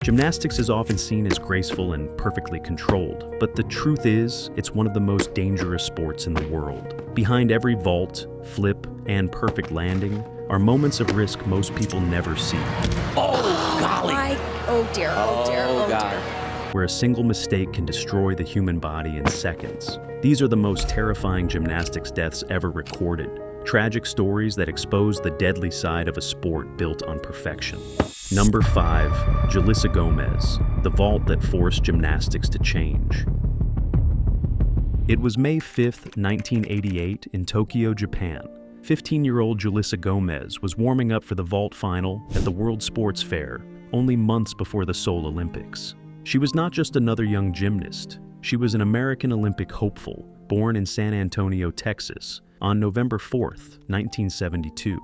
Gymnastics is often seen as graceful and perfectly controlled, but the truth is, it's one of the most dangerous sports in the world. Behind every vault, flip, and perfect landing are moments of risk most people never see. Oh, golly! Oh dear, oh dear, oh God. dear. Where a single mistake can destroy the human body in seconds. These are the most terrifying gymnastics deaths ever recorded. Tragic stories that expose the deadly side of a sport built on perfection. Number 5, Jalissa Gomez, the vault that forced gymnastics to change. It was May 5, 1988 in Tokyo, Japan. 15-year-old Jalissa Gomez was warming up for the vault final at the World Sports Fair, only months before the Seoul Olympics. She was not just another young gymnast, she was an American Olympic hopeful, born in San Antonio, Texas, on November 4, 1972,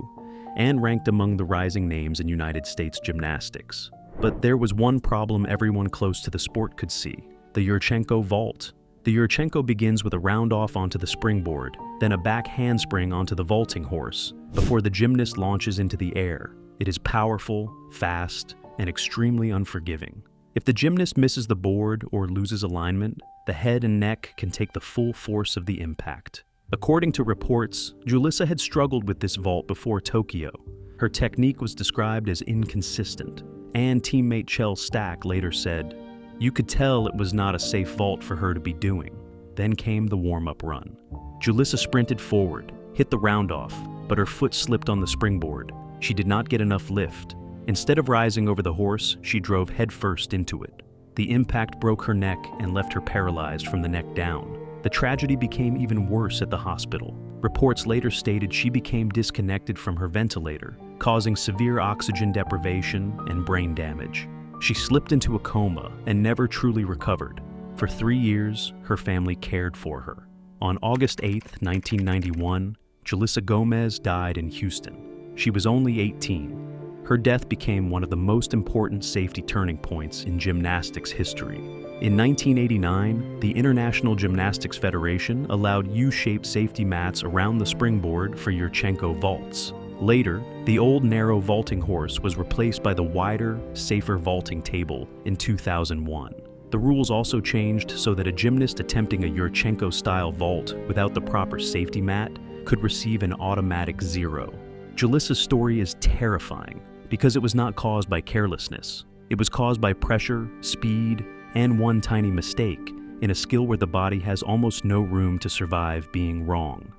and ranked among the rising names in United States gymnastics. But there was one problem everyone close to the sport could see: the Yurchenko vault. The Yurchenko begins with a round-off onto the springboard, then a back handspring onto the vaulting horse, before the gymnast launches into the air. It is powerful, fast, and extremely unforgiving. If the gymnast misses the board or loses alignment, the head and neck can take the full force of the impact. According to reports, Jalissa had struggled with this vault before Tokyo. Her technique was described as inconsistent, and teammate Chell Stack later said, "You could tell it was not a safe vault for her to be doing." Then came the warm-up run. Jalissa sprinted forward, hit the round-off, but her foot slipped on the springboard. She did not get enough lift. Instead of rising over the horse, she drove headfirst into it. The impact broke her neck and left her paralyzed from the neck down. The tragedy became even worse at the hospital. Reports later stated she became disconnected from her ventilator, causing severe oxygen deprivation and brain damage. She slipped into a coma and never truly recovered. For 3 years, her family cared for her. On August 8, 1991, Jalissa Gomez died in Houston. She was only 18. Her death became one of the most important safety turning points in gymnastics history. In 1989, the International Gymnastics Federation allowed U-shaped safety mats around the springboard for Yurchenko vaults. Later, the old narrow vaulting horse was replaced by the wider, safer vaulting table in 2001. The rules also changed so that a gymnast attempting a Yurchenko-style vault without the proper safety mat could receive an automatic 0. Jalissa's story is terrifying because it was not caused by carelessness. It was caused by pressure, speed, and one tiny mistake in a skill where the body has almost no room to survive being wrong.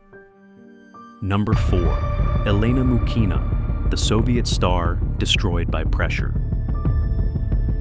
Number 4, Elena Mukhina, the Soviet star destroyed by pressure.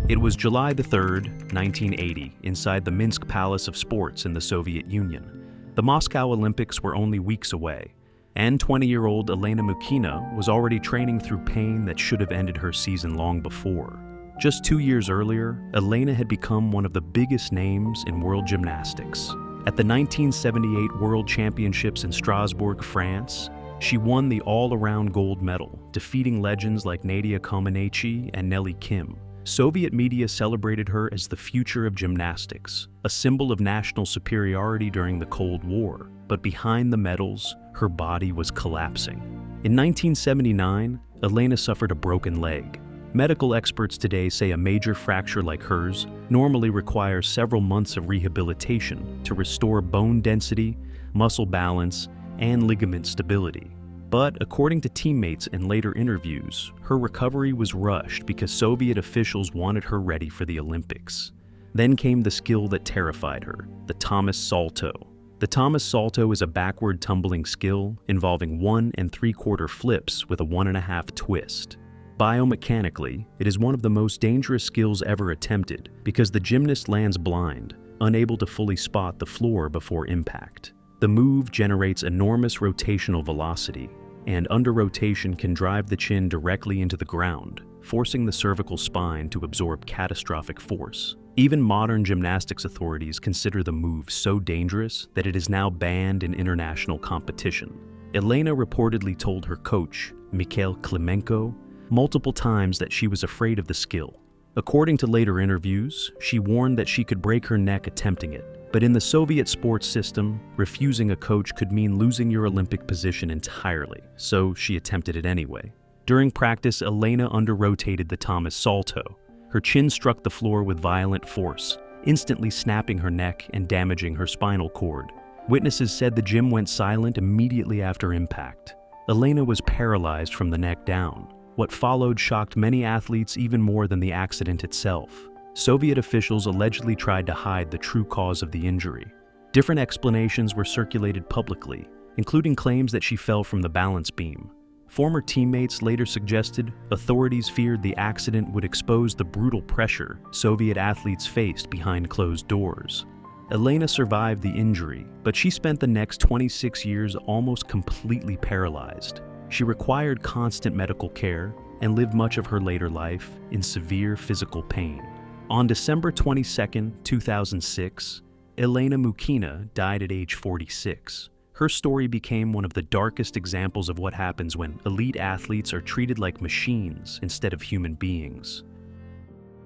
It was July 3, 1980, inside the Minsk Palace of Sports in the Soviet Union. The Moscow Olympics were only weeks away, and 20-year-old Elena Mukhina was already training through pain that should have ended her season long before. Just 2 years earlier, Elena had become one of the biggest names in world gymnastics. At the 1978 World Championships in Strasbourg, France, she won the all-around gold medal, defeating legends like Nadia Comaneci and Nelly Kim. Soviet media celebrated her as the future of gymnastics, a symbol of national superiority during the Cold War. But behind the medals, her body was collapsing. In 1979, Elena suffered a broken leg. Medical experts today say a major fracture like hers normally requires several months of rehabilitation to restore bone density, muscle balance, and ligament stability. But according to teammates in later interviews, her recovery was rushed because Soviet officials wanted her ready for the Olympics. Then came the skill that terrified her, the Thomas Salto. The Thomas Salto is a backward tumbling skill involving 1 3/4 flips with a 1.5 twist. Biomechanically, it is one of the most dangerous skills ever attempted because the gymnast lands blind, unable to fully spot the floor before impact. The move generates enormous rotational velocity, and under rotation can drive the chin directly into the ground, forcing the cervical spine to absorb catastrophic force. Even modern gymnastics authorities consider the move so dangerous that it is now banned in international competition. Elena reportedly told her coach, Mikhail Klimenko, multiple times that she was afraid of the skill. According to later interviews, she warned that she could break her neck attempting it. But in the Soviet sports system, refusing a coach could mean losing your Olympic position entirely, so she attempted it anyway. During practice, Elena under-rotated the Thomas Salto. Her Her chin struck the floor with violent force, instantly snapping her neck and damaging her spinal cord. Witnesses said the gym went silent immediately after impact. Elena was paralyzed from the neck down. What followed shocked many athletes even more than the accident itself. Soviet officials allegedly tried to hide the true cause of the injury. Different explanations were circulated publicly, including claims that she fell from the balance beam. Former teammates later suggested authorities feared the accident would expose the brutal pressure Soviet athletes faced behind closed doors. Elena survived the injury, but she spent the next 26 years almost completely paralyzed. She required constant medical care and lived much of her later life in severe physical pain. On December 22, 2006, Elena Mukhina died at age 46. Her story became one of the darkest examples of what happens when elite athletes are treated like machines instead of human beings.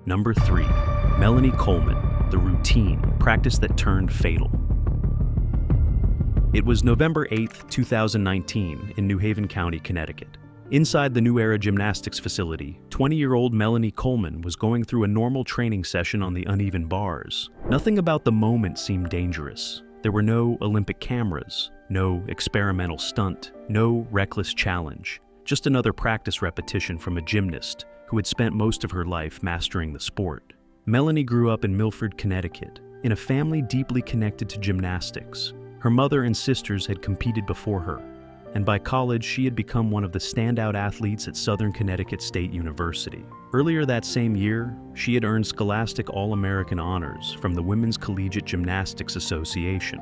Number 3. Melanie Coleman, the routine, practice that turned fatal. It was November 8, 2019, in New Haven County, Connecticut. Inside the New Era Gymnastics facility, 20-year-old Melanie Coleman was going through a normal training session on the uneven bars. Nothing about the moment seemed dangerous. There were no Olympic cameras, no experimental stunt, no reckless challenge, just another practice repetition from a gymnast who had spent most of her life mastering the sport. Melanie grew up in Milford, Connecticut, in a family deeply connected to gymnastics. Her mother and sisters had competed before her, and by college she had become one of the standout athletes at Southern Connecticut State University. Earlier that same year, she had earned Scholastic All-American honors from the Women's Collegiate Gymnastics Association,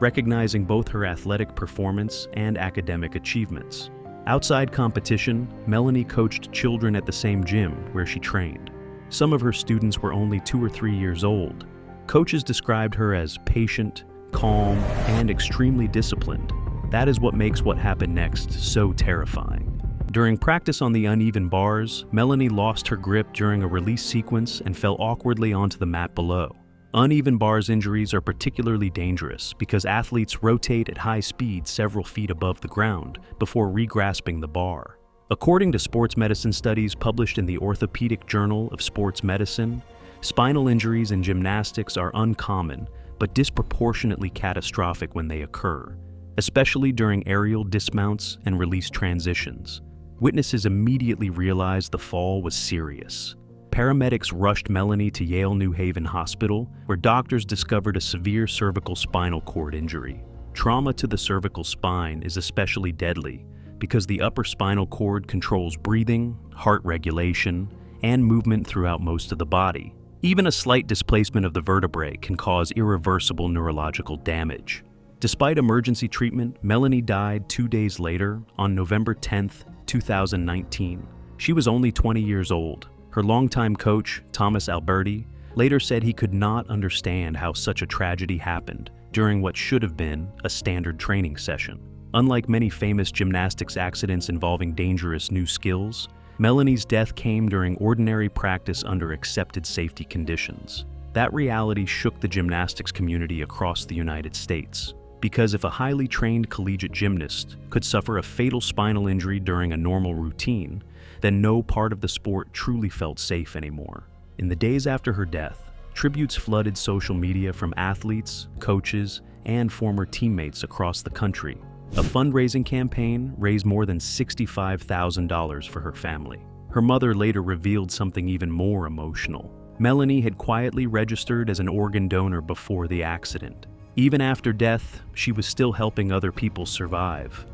recognizing both her athletic performance and academic achievements. Outside competition, Melanie coached children at the same gym where she trained. Some of her students were only 2 or 3 years old. Coaches described her as patient, calm, and extremely disciplined. That is what makes what happened next so terrifying. During practice on the uneven bars, Melanie lost her grip during a release sequence and fell awkwardly onto the mat below. Uneven bars injuries are particularly dangerous because athletes rotate at high speed several feet above the ground before re-grasping the bar. According to sports medicine studies published in the Orthopedic Journal of Sports Medicine, spinal injuries in gymnastics are uncommon but disproportionately catastrophic when they occur, especially during aerial dismounts and release transitions. Witnesses immediately realized the fall was serious. Paramedics rushed Melanie to Yale New Haven Hospital, where doctors discovered a severe cervical spinal cord injury. Trauma to the cervical spine is especially deadly because the upper spinal cord controls breathing, heart regulation, and movement throughout most of the body. Even a slight displacement of the vertebrae can cause irreversible neurological damage. Despite emergency treatment, Melanie died 2 days later, on November 10, 2019. She was only 20 years old. Her longtime coach, Thomas Alberti, later said he could not understand how such a tragedy happened during what should have been a standard training session. Unlike many famous gymnastics accidents involving dangerous new skills, Melanie's death came during ordinary practice under accepted safety conditions. That reality shook the gymnastics community across the United States. Because if a highly trained collegiate gymnast could suffer a fatal spinal injury during a normal routine, then no part of the sport truly felt safe anymore. In the days after her death, tributes flooded social media from athletes, coaches, and former teammates across the country. A fundraising campaign raised more than $65,000 for her family. Her mother later revealed something even more emotional. Melanie had quietly registered as an organ donor before the accident. Even after death, she was still helping other people survive.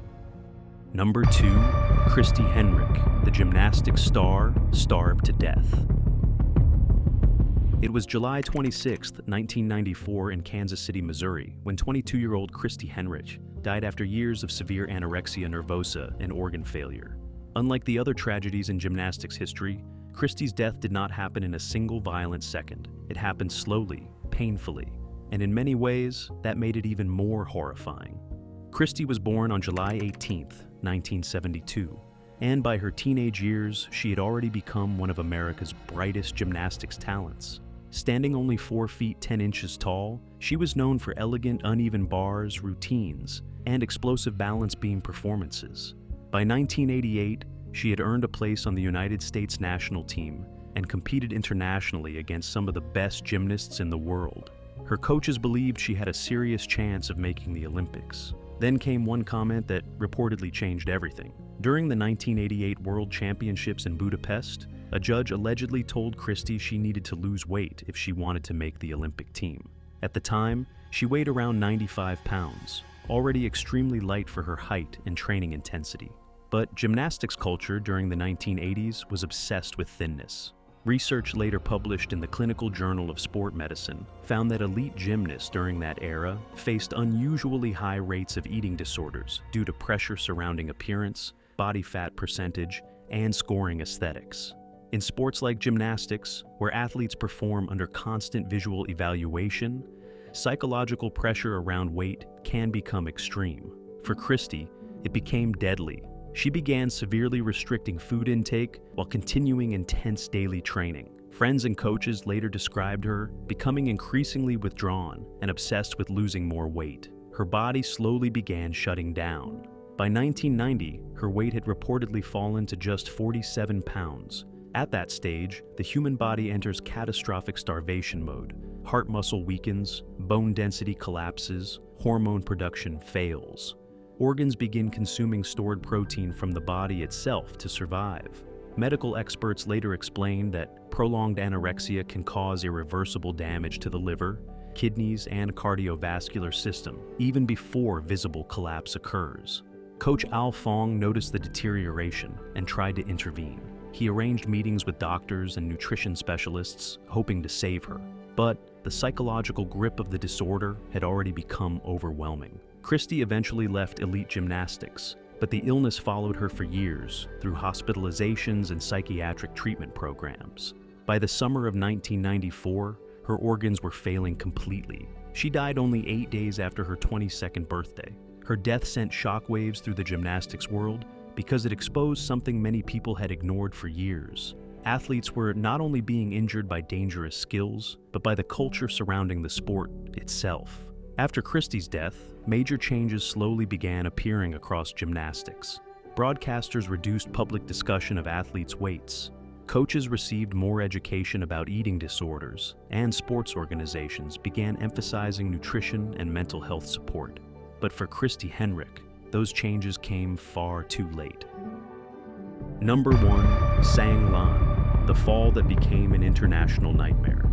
Number 2, Christy Henrich, the gymnastics star, starved to death. It was July 26, 1994 in Kansas City, Missouri, when 22-year-old Christy Henrich died after years of severe anorexia nervosa and organ failure. Unlike the other tragedies in gymnastics history, Christy's death did not happen in a single violent second. It happened slowly, painfully, and in many ways, that made it even more horrifying. Christy was born on July 18, 1972, and by her teenage years, she had already become one of America's brightest gymnastics talents. Standing only 4 feet 10 inches tall, she was known for elegant uneven bars, routines, and explosive balance beam performances. By 1988, she had earned a place on the United States national team and competed internationally against some of the best gymnasts in the world. Her coaches believed she had a serious chance of making the Olympics. Then came one comment that reportedly changed everything. During the 1988 World Championships in Budapest, a judge allegedly told Christy she needed to lose weight if she wanted to make the Olympic team. At the time, she weighed around 95 pounds, already extremely light for her height and training intensity. But gymnastics culture during the 1980s was obsessed with thinness. Research later published in the Clinical Journal of Sport Medicine found that elite gymnasts during that era faced unusually high rates of eating disorders due to pressure surrounding appearance, body fat percentage, and scoring aesthetics. In sports like gymnastics, where athletes perform under constant visual evaluation, psychological pressure around weight can become extreme. For Christy, it became deadly. She began severely restricting food intake while continuing intense daily training. Friends and coaches later described her becoming increasingly withdrawn and obsessed with losing more weight. Her body slowly began shutting down. By 1990, her weight had reportedly fallen to just 47 pounds. At that stage, the human body enters catastrophic starvation mode. Heart muscle weakens, bone density collapses, hormone production fails. Organs begin consuming stored protein from the body itself to survive. Medical experts later explained that prolonged anorexia can cause irreversible damage to the liver, kidneys, and cardiovascular system, even before visible collapse occurs. Coach Al Fong noticed the deterioration and tried to intervene. He arranged meetings with doctors and nutrition specialists, hoping to save her. But the psychological grip of the disorder had already become overwhelming. Christy eventually left elite gymnastics, but the illness followed her for years through hospitalizations and psychiatric treatment programs. By the summer of 1994, her organs were failing completely. She died only 8 days after her 22nd birthday. Her death sent shockwaves through the gymnastics world because it exposed something many people had ignored for years. Athletes were not only being injured by dangerous skills, but by the culture surrounding the sport itself. After Christy's death, major changes slowly began appearing across gymnastics. Broadcasters reduced public discussion of athletes' weights. Coaches received more education about eating disorders, and sports organizations began emphasizing nutrition and mental health support. But for Christy Henrich, those changes came far too late. Number 1. Sang Lan, the fall that became an international nightmare.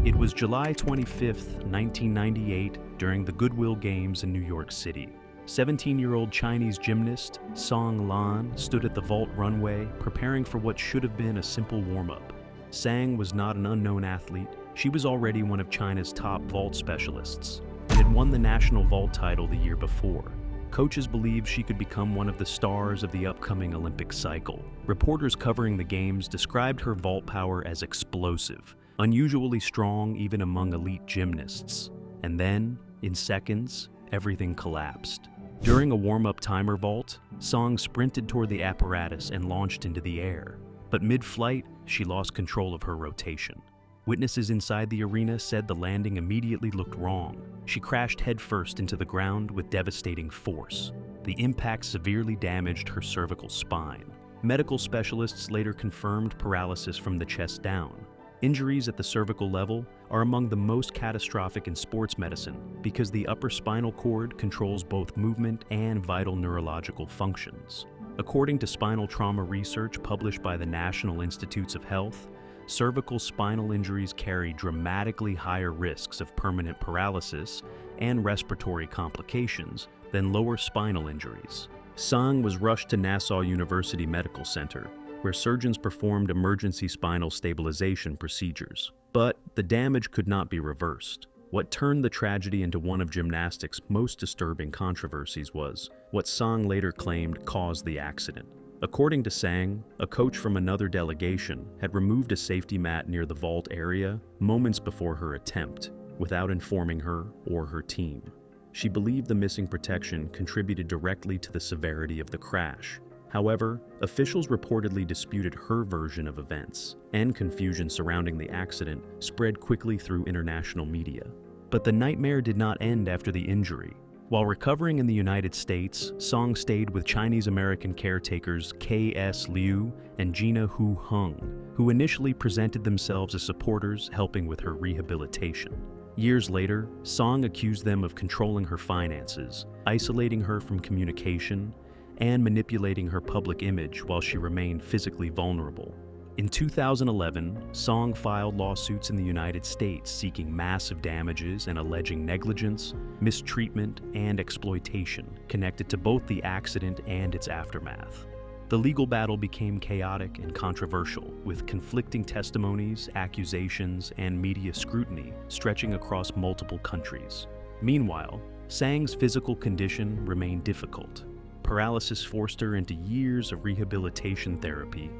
It was July 25, 1998, during the Goodwill Games in New York City. 17-year-old Chinese gymnast Sang Lan stood at the vault runway preparing for what should have been a simple warm-up. Sang was not an unknown athlete. She was already one of China's top vault specialists and had won the national vault title the year before. Coaches believed she could become one of the stars of the upcoming Olympic cycle. Reporters covering the games described her vault power as explosive, unusually strong even among elite gymnasts. And then, in seconds, everything collapsed. During a warm-up timer vault, Sang sprinted toward the apparatus and launched into the air. But mid-flight, she lost control of her rotation. Witnesses inside the arena said the landing immediately looked wrong. She crashed headfirst into the ground with devastating force. The impact severely damaged her cervical spine. Medical specialists later confirmed paralysis from the chest down. Injuries at the cervical level are among the most catastrophic in sports medicine because the upper spinal cord controls both movement and vital neurological functions. According to spinal trauma research published by the National Institutes of Health, cervical spinal injuries carry dramatically higher risks of permanent paralysis and respiratory complications than lower spinal injuries. Sang was rushed to Nassau University Medical Center, where surgeons performed emergency spinal stabilization procedures. But the damage could not be reversed. What turned the tragedy into one of gymnastics' most disturbing controversies was what Sang later claimed caused the accident. According to Sang, a coach from another delegation had removed a safety mat near the vault area moments before her attempt, without informing her or her team. She believed the missing protection contributed directly to the severity of the crash. However, officials reportedly disputed her version of events, and confusion surrounding the accident spread quickly through international media. But the nightmare did not end after the injury. While recovering in the United States, Song stayed with Chinese-American caretakers K.S. Liu and Gina Hu Hung, who initially presented themselves as supporters helping with her rehabilitation. Years later, Song accused them of controlling her finances, isolating her from communication, and manipulating her public image while she remained physically vulnerable. In 2011, Song filed lawsuits in the United States seeking massive damages and alleging negligence, mistreatment, and exploitation connected to both the accident and its aftermath. The legal battle became chaotic and controversial, with conflicting testimonies, accusations, and media scrutiny stretching across multiple countries. Meanwhile, Sang's physical condition remained difficult. Paralysis forced her into years of rehabilitation therapy,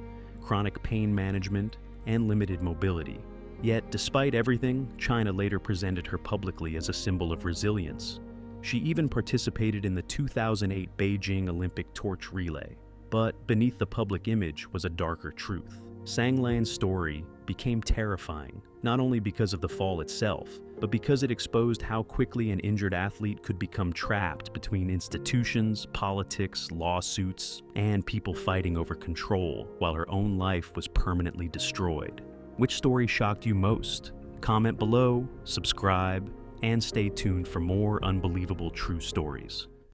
chronic pain management, and limited mobility. Yet, despite everything, China later presented her publicly as a symbol of resilience. She even participated in the 2008 Beijing Olympic torch relay. But beneath the public image was a darker truth. Sang Lan's story became terrifying, not only because of the fall itself, but because it exposed how quickly an injured athlete could become trapped between institutions, politics, lawsuits, and people fighting over control, while her own life was permanently destroyed. Which story shocked you most? Comment below, subscribe, and stay tuned for more unbelievable true stories.